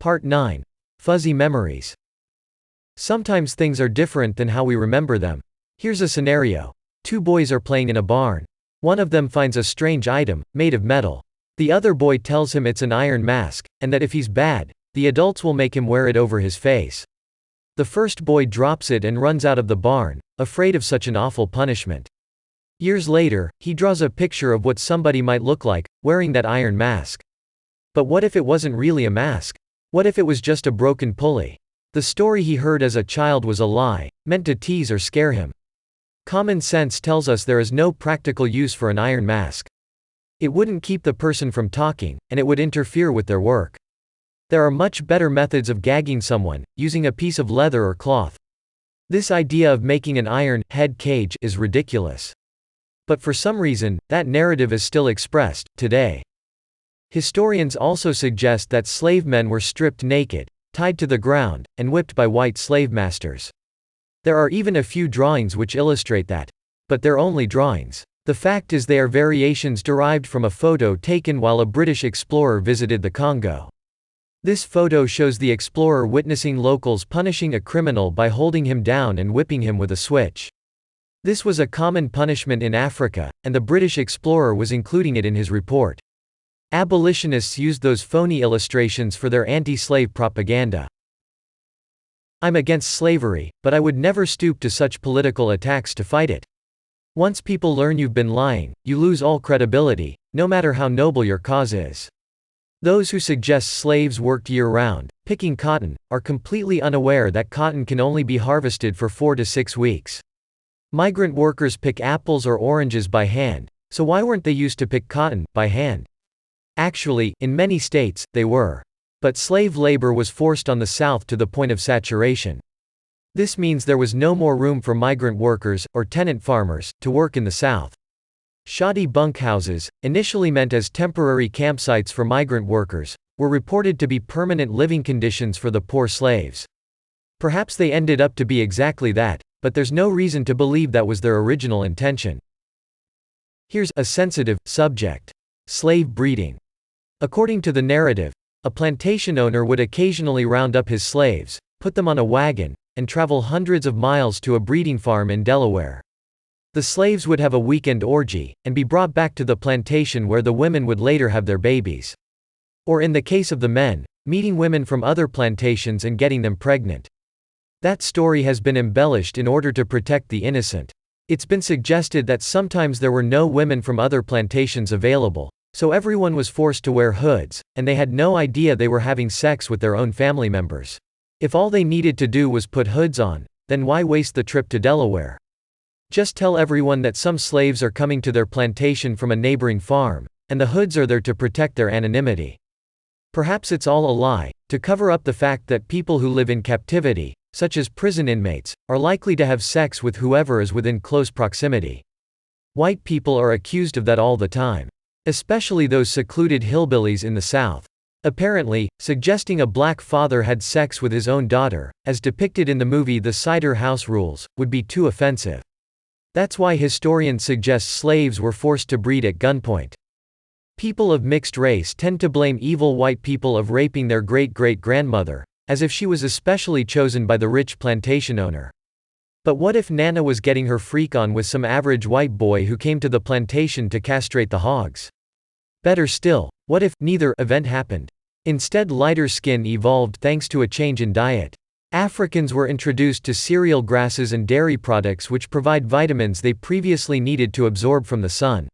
Part 9. Fuzzy Memories. Sometimes things are different than how we remember them. Here's a scenario. Two boys are playing in a barn. One of them finds a strange item, made of metal. The other boy tells him it's an iron mask, and that if he's bad, the adults will make him wear it over his face. The first boy drops it and runs out of the barn, afraid of such an awful punishment. Years later, he draws a picture of what somebody might look like, wearing that iron mask. But what if it wasn't really a mask? What if it was just a broken pulley? The story he heard as a child was a lie, meant to tease or scare him. Common sense tells us there is no practical use for an iron mask. It wouldn't keep the person from talking, and it would interfere with their work. There are much better methods of gagging someone, using a piece of leather or cloth. This idea of making an iron head cage is ridiculous. But for some reason, that narrative is still expressed today. Historians also suggest that slave men were stripped naked, tied to the ground, and whipped by white slave masters. There are even a few drawings which illustrate that. But they're only drawings. The fact is they are variations derived from a photo taken while a British explorer visited the Congo. This photo shows the explorer witnessing locals punishing a criminal by holding him down and whipping him with a switch. This was a common punishment in Africa, and the British explorer was including it in his report. Abolitionists used those phony illustrations for their anti-slave propaganda. I'm against slavery, but I would never stoop to such political attacks to fight it. Once people learn you've been lying, you lose all credibility, no matter how noble your cause is. Those who suggest slaves worked year-round, picking cotton, are completely unaware that cotton can only be harvested for 4 to 6 weeks. Migrant workers pick apples or oranges by hand, so why weren't they used to pick cotton by hand? Actually, in many states, they were. But slave labor was forced on the South to the point of saturation. This means there was no more room for migrant workers, or tenant farmers, to work in the South. Shoddy bunkhouses, initially meant as temporary campsites for migrant workers, were reported to be permanent living conditions for the poor slaves. Perhaps they ended up to be exactly that, but there's no reason to believe that was their original intention. Here's a sensitive subject: slave breeding. According to the narrative, a plantation owner would occasionally round up his slaves, put them on a wagon, and travel hundreds of miles to a breeding farm in Delaware. The slaves would have a weekend orgy, and be brought back to the plantation where the women would later have their babies. Or in the case of the men, meeting women from other plantations and getting them pregnant. That story has been embellished in order to protect the innocent. It's been suggested that sometimes there were no women from other plantations available, so everyone was forced to wear hoods, and they had no idea they were having sex with their own family members. If all they needed to do was put hoods on, then why waste the trip to Delaware? Just tell everyone that some slaves are coming to their plantation from a neighboring farm, and the hoods are there to protect their anonymity. Perhaps it's all a lie, to cover up the fact that people who live in captivity, such as prison inmates, are likely to have sex with whoever is within close proximity. White people are accused of that all the time. Especially those secluded hillbillies in the South. Apparently, suggesting a black father had sex with his own daughter, as depicted in the movie The Cider House Rules, would be too offensive. That's why historians suggest slaves were forced to breed at gunpoint. People of mixed race tend to blame evil white people of raping their great-great-grandmother, as if she was especially chosen by the rich plantation owner. But what if Nana was getting her freak on with some average white boy who came to the plantation to castrate the hogs? Better still, what if neither event happened? Instead, lighter skin evolved thanks to a change in diet. Africans were introduced to cereal grasses and dairy products which provide vitamins they previously needed to absorb from the sun.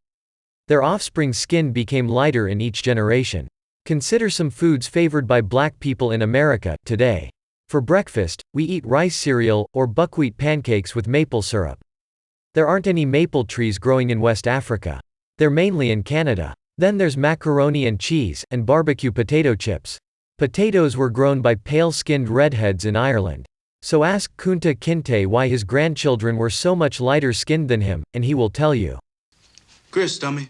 Their offspring's skin became lighter in each generation. Consider some foods favored by black people in America today. For breakfast, we eat rice cereal, or buckwheat pancakes with maple syrup. There aren't any maple trees growing in West Africa. They're mainly in Canada. Then there's macaroni and cheese, and barbecue potato chips. Potatoes were grown by pale-skinned redheads in Ireland. So ask Kunta Kinte why his grandchildren were so much lighter skinned than him, and he will tell you. Chris, dummy.